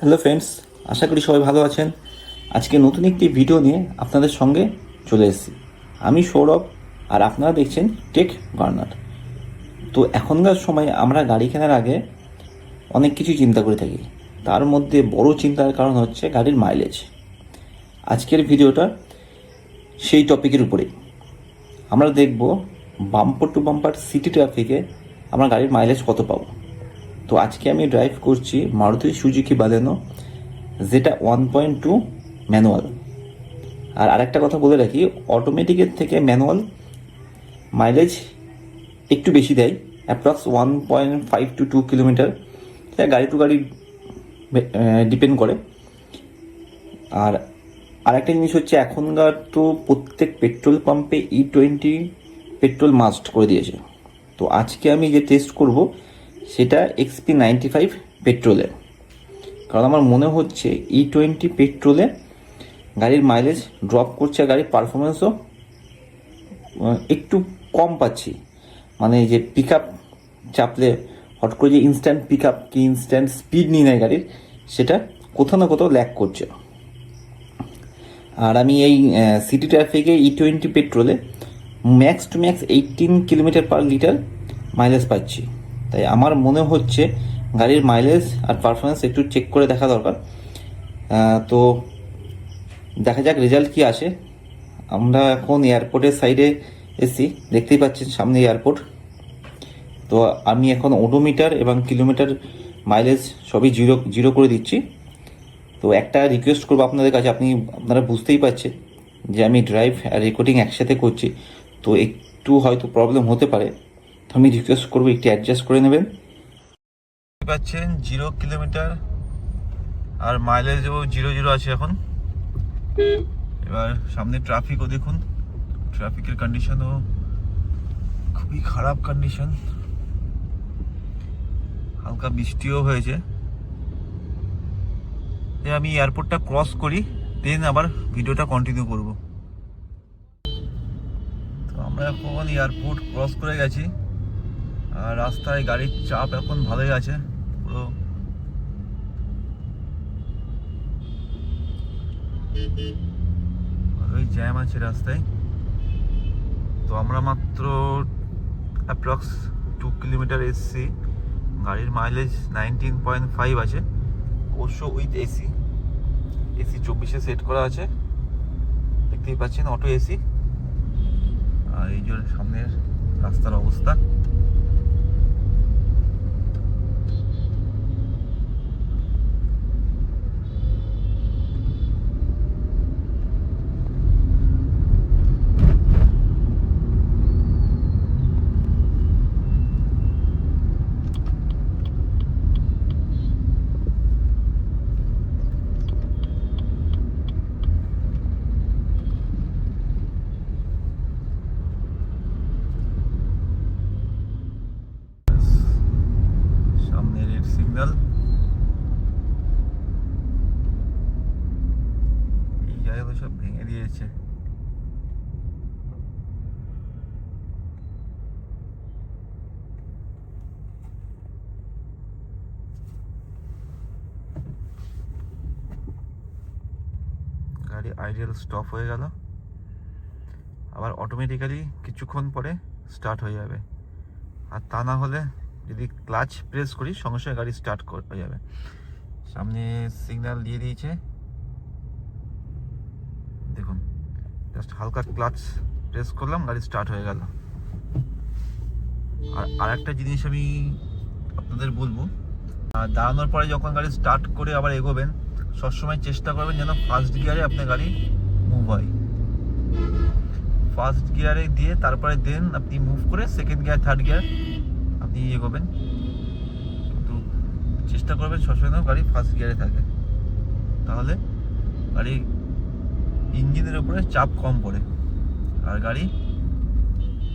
Hello friends, আশা করি সবাই ভালো আছেন। আজকে নতুন একটি ভিডিও নিয়ে আপনাদের সঙ্গে চলে এসেছি। আমি সৌরভ, আর আপনারা দেখছেন টেক কর্নার। তো এখনকার সময় আমরা গাড়ি কেনার আগে অনেক কিছু চিন্তা করে থাকি। তার মধ্যে বড় চিন্তার কারণ হচ্ছে গাড়ির মাইলেজ। আজকের ভিডিওটা সেই টপিকের উপরেই। আমরা দেখব বাম্পার টু বাম্পার সিটি ট্রাফিকে আমরা গাড়ির মাইলেজ কত পাবো। তো আজকে আমি ড্রাইভ করছি মারুতি সুজুকি বালেনো, যেটা 1.2 ম্যানুয়াল। আর আরেকটা কথা বলে রাখি, অটোমেটিকের থেকে ম্যানুয়াল মাইলেজ একটু বেশি দেয়, অ্যাপ্রক্স 1.5 to 2 কিলোমিটার। এটা গাড়ি টু গাড়ি ডিপেন্ড করে। আর আরেকটা জিনিস হচ্ছে, এখনকার তো প্রত্যেক পেট্রোল পাম্পে E20 পেট্রোল মাস্ট করে দিয়েছে। তো আজকে আমি যে টেস্ট করব সেটা XP95 পেট্রোলে, কারণ আমার মনে হচ্ছে E20 পেট্রোলে গাড়ির মাইলেজ ড্রপ করছে, গাড়ির পারফরমেন্সও একটু কম পাচ্ছি। মানে যে পিক আপ চাপলে হট করে যে ইনস্ট্যান্ট পিক আপ কি ইনস্ট্যান্ট স্পিড নিয়ে নেয় গাড়ির, সেটা কোথাও না কোথাও ল্যাক করছে। আর আমি এই সিটি ট্রাফিকে E20 পেট্রোলে max to max 18 kilometre per litre mileage পাচ্ছি। তাই আমার মনে হচ্ছে গাড়ির মাইলেজ আর পারফরমেন্স একটু চেক করে দেখা দরকার। তো দেখা যাক রেজাল্ট কি আসে। আমরা এখন এয়ারপোর্টের সাইডে এসি, দেখতেই পাচ্ছেন সামনে এয়ারপোর্ট। তো আমি এখন ওডোমিটার এবং কিলোমিটার মাইলেজ সবই জিরো জিরো করে দিচ্ছি। তো একটা রিকোয়েস্ট করবো আপনাদের কাছে, আপনারা বুঝতেই পারছেন যে আমি ড্রাইভ আর রেকর্ডিং একসাথে করছি, তো একটু হয়তো প্রবলেম হতে পারে। তো আমি রিকোয়েস্ট করবো একটু অ্যাডজাস্ট করে নেবেন। পাচ্ছেন 0 কিলোমিটার আর মাইলেজও 0 আছে এখন। এবার সামনে ট্রাফিকও দেখুন, ট্রাফিকের কন্ডিশনও খুবই খারাপ কন্ডিশন, হালকা বৃষ্টিও হয়েছে। আমি এয়ারপোর্টটা ক্রস করি, দেন আবার ভিডিওটা কন্টিনিউ করব। তো আমরা এখন এয়ারপোর্ট ক্রস করে গেছি, আর রাস্তায় গাড়ির চাপ এখন ভালোই আছে, পুরো ভালোই জ্যাম আছে রাস্তায়। তো আমরা মাত্র অ্যাপ্রক্স 2 কিলোমিটার এসছি। গাড়ির মাইলেজ 19.5 আছে, অবশ্য উইথ এসি। এসি 24-এ সেট করা আছে, দেখতেই পাচ্ছেন অটো এসি। আর এই যে সামনের রাস্তার অবস্থা। সামনে রেড সিগন্যাল, এই জায়গাগুলো সব ভেঙে দিয়েছে। গাড়ি আইডিয়াল স্টপ হয়ে গেল, আবার অটোমেটিক্যালি কিছুক্ষণ পরে স্টার্ট হয়ে যাবে। আর তা না হলে যদি ক্লাচ প্রেস করি সঙ্গে সঙ্গে গাড়ি স্টার্ট হয়ে যাবে। সামনে সিগন্যাল দিয়ে দিয়েছে, দেখুন জাস্ট হালকা ক্লাচ প্রেস করলাম, গাড়ি স্টার্ট হয়ে গেল। আর একটা জিনিস আমি আপনাদের বলবো, দাঁড়ানোর পরে যখন গাড়ি স্টার্ট করে আবার এগোবেন, সবসময় চেষ্টা করবেন যেন ফার্স্ট গিয়ারে আপনার গাড়ি মুভ হয়। ফার্স্ট গিয়ারে দিয়ে তারপরে দেন আপনি মুভ করে সেকেন্ড গিয়ার থার্ড গিয়ার আপনি এগোবেন, কিন্তু চেষ্টা করবেন সবসময় যেন গাড়ি ফার্স্ট গিয়ারে থাকে, তাহলে গাড়ি ইঞ্জিনের উপরে চাপ কম পড়ে, আর গাড়ি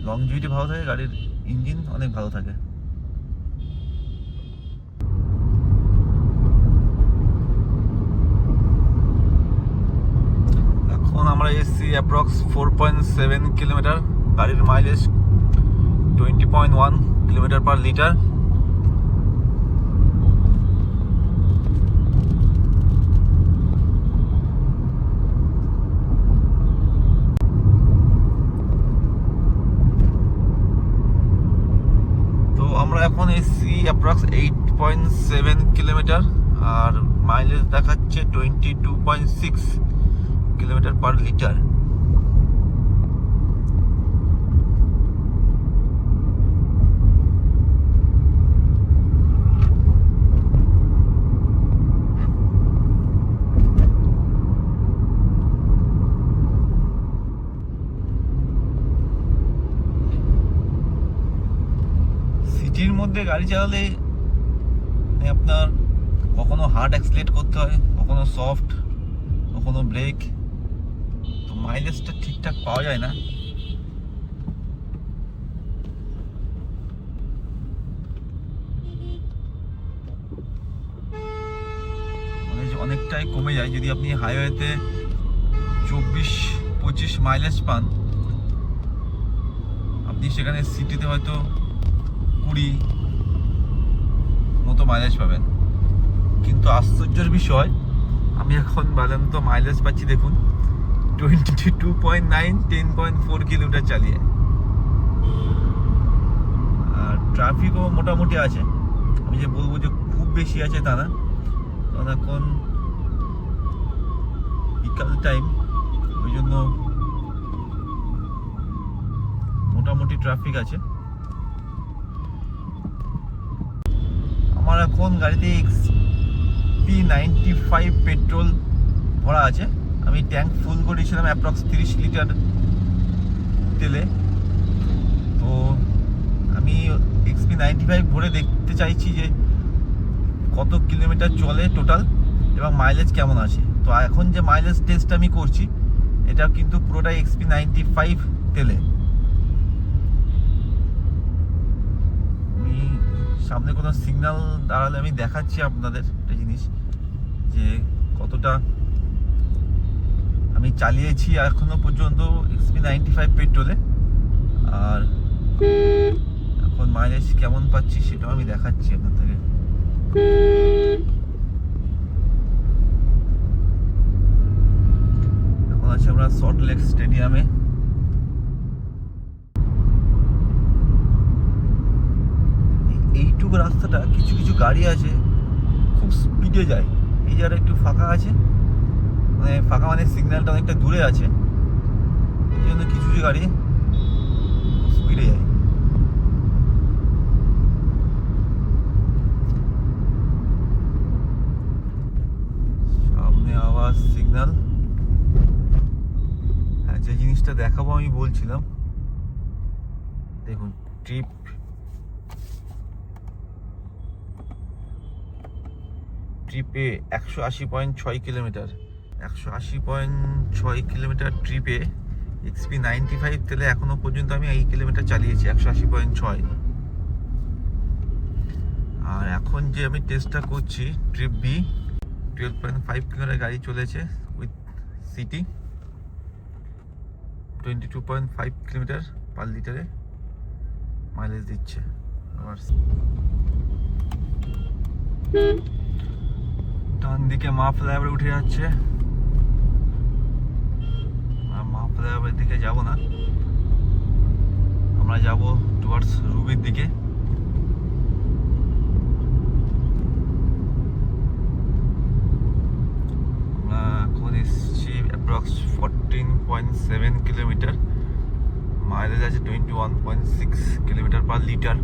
লংজিভিটি ভালো থাকে, গাড়ির ইঞ্জিন অনেক ভালো থাকে। এখন আমরা এসছি অ্যাপ্রক্স 4.7 কিলোমিটার, গাড়ির মাইলেজ 20.1 কিলোমিটার/লিটার। অ্যাপ্রক্স 8.7 কিলোমিটার, আর মাইলেজ দেখাচ্ছে 22.6 কিলোমিটার পার লিটার। সিটির মধ্যে গাড়ি চালালে আপনার কখনো হার্ড অ্যাক্সিলেট করতে হয়, কখনো সফট, কখনো ব্রেক, তো মাইলেজটা ঠিকঠাক পাওয়া যায় না। অনেকটাই কমে যায় যদি আপনি হাইওয়েতে 24-25 মাইলেজ পান, আপনি সেখানে সিটিতে হয়তো 20 মতো মাইলেজ পাবেন। কিন্তু আশ্চর্যের বিষয়, আমি এখন বাদান্ত মাইলেজ পাচ্ছি দেখুন 22.9, 10.4 কিলোমিটার চালিয়ে। আর ট্রাফিকও মোটামুটি আছে, আমি যে বলবো যে খুব বেশি আছে তা না, কারণ এখন বিকাল টাইম, ওই জন্য মোটামুটি ট্রাফিক আছে। আমার এখন গাড়িতে XP95 পেট্রোল ভরা আছে। আমি ট্যাঙ্ক ফুল করেছিলাম অ্যাপ্রক্স 30 লিটার তেলে। তো আমি XP95 ভরে দেখতে চাইছি যে কত কিলোমিটার চলে টোটাল এবং মাইলেজ কেমন আছে। তো এখন যে মাইলেজ টেস্ট আমি করছি, এটা কিন্তু পুরোটাই XP95 তেলে। আমি সামনে কোনো সিগন্যাল দাঁড়ালে আমি দেখাচ্ছি আপনাদের একটা জিনিস, যে কতটা আমি চালিয়েছি এখনো পর্যন্ত XP95 পেট্রোলে, আর এখন মাইলেজ কেমন পাচ্ছি সেটাও আমি দেখাচ্ছি আপনাদেরকে। এখন আছি আমরা সল্ট লেক স্টেডিয়ামে। এইটুকু রাস্তাটা কিছু কিছু গাড়ি আছে খুব স্পিডে যায়, এই জায়গাটা একটু ফাঁকা আছে, মানে ফাঁকা মানে সিগন্যালটা অনেকটা দূরে আছে, এই জন্য কিছু কিছু গাড়ি খুব স্পিডে যায়। সামনে আবার সিগন্যাল। হ্যাঁ, যে জিনিসটা দেখাবো আমি বলছিলাম, দেখুন ট্রিপে 180.6 কিলোমিটার, 180.6 কিলোমিটার ট্রিপে XP95 তেলে এখনো পর্যন্ত আমি 8 কিলোমিটার চালিয়েছি 180.6। আর এখন যে আমি টেস্টটা করছি ট্রিপ বি, 12.5 কিলোমিটার গাড়ি চলেছে উইথ সিটি, 22.5 কিলোমিটার পার লিটারে মাইলেজ দিচ্ছে। আবার ডান দিকে মা ফ্লাইওভার উঠে যাচ্ছে, মা ফ্লাইওভারের দিকে যাব না, আমরা যাব টুয়ার্ডস রুবির দিকে। আমরা এখন এসেছি অ্যাপ্রক্স 14.7 কিলোমিটার, মাইলেজ আছে 21.6 কিলোমিটার পার লিটার।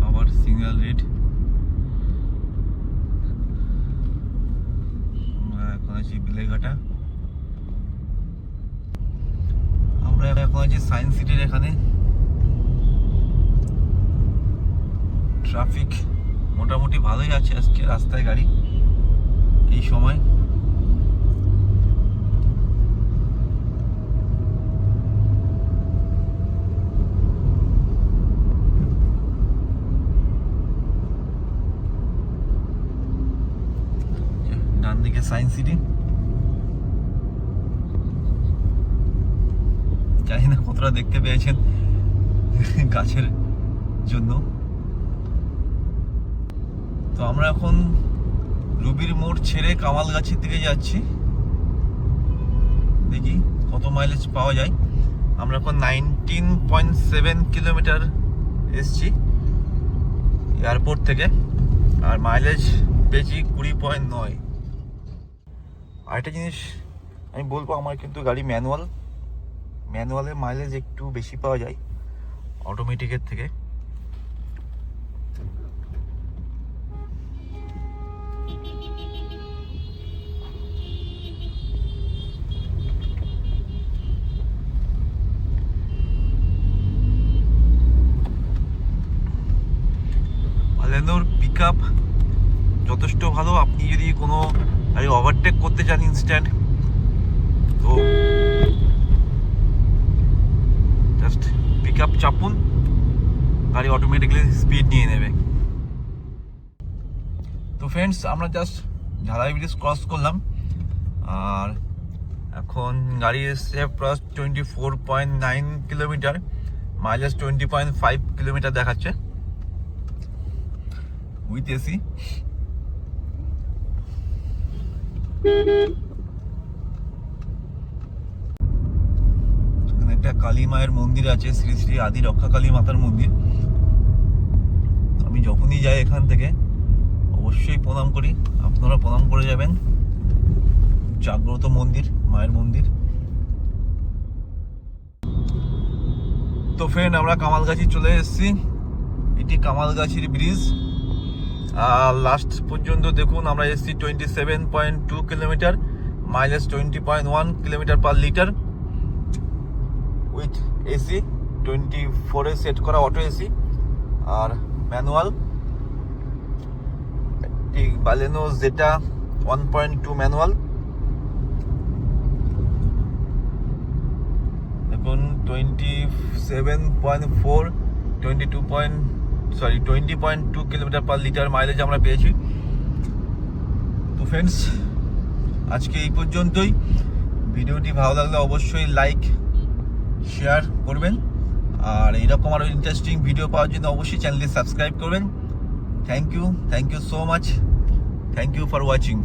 আবার সিগন্যাল রেড। আমরা এখন আছি বেলেঘাটা, আমরা এখন আছি সায়েন্স সিটির এখানে। ট্রাফিক মোটামুটি ভালোই আছে আজকে রাস্তায় গাড়ি এই সময়। ডান দিকে সায়েন্স সিটি, জানি না কতটা দেখতে পেয়েছেন গাছের জন্য। তো আমরা এখন রুবির মোড় ছেড়ে কামাল গাছের দিকে যাচ্ছি। দেখি কত মাইলেজ পাওয়া যায়। আমরা এখন 19.7 কিলোমিটার এসছি এয়ারপোর্ট থেকে, আর মাইলেজ পেয়েছি 20.9। আরেকটা জিনিস আমি বলবো, আমার কিন্তু গাড়ি ম্যানুয়ালের মাইলেজ একটু বেশি পাওয়া যায় অটোমেটিকের থেকে। বালেনোর পিক আপ যথেষ্ট ভালো। আপনি যদি কোনো গাড়ি ওভারটেক করতে চান ইনস্ট্যান্ট, তো জাস্ট পিক আপ চাপুন, গাড়ি অটোমেটিক্যালি স্পিড নিয়ে নেবে। তো ফ্রেন্ডস, আমরা জাস্ট ঝালাই ব্রিজ ক্রস করলাম, আর এখন গাড়ি এসছে প্লাস 24.9 কিলোমিটার, মাইলেজ 20.5 কিলোমিটার দেখাচ্ছে উইথ এসি। এখানে একটা কালী মায়ের মন্দির আছে, শ্রী শ্রী আদি রক্ষা কালী মাতার মন্দির। আমি যখনই যাই এখান থেকে অবশ্যই প্রণাম করি, আপনারা প্রণাম করে যাবেন। জাগ্রত মন্দির, মায়ের মন্দির। তো ফ্রেন্ড, আমরা কামালগাছি চলে এসেছি। এটি কামালগাছির ব্রিজ। আর লাস্ট পর্যন্ত দেখুন, আমরা এসেছি 27.2 kilometre, mileage 20.1 kilometre per litre with AC. 24-এ সেট করা অটো এসি আর ম্যানুয়াল। Baleno Zeta 1.2 manual. এখন 20.2 কিলোমিটার পার লিটার মাইলেজ আমরা পেয়েছি। তো ফ্রেন্ডস, আজকে এই পর্যন্তই। ভিডিওটি ভালো লাগলে অবশ্যই লাইক শেয়ার করবেন, আর এইরকম আরও ইন্টারেস্টিং ভিডিও পাওয়ার জন্য অবশ্যই চ্যানেলটি সাবস্ক্রাইব করবেন। Thank you so much. Thank you for watching.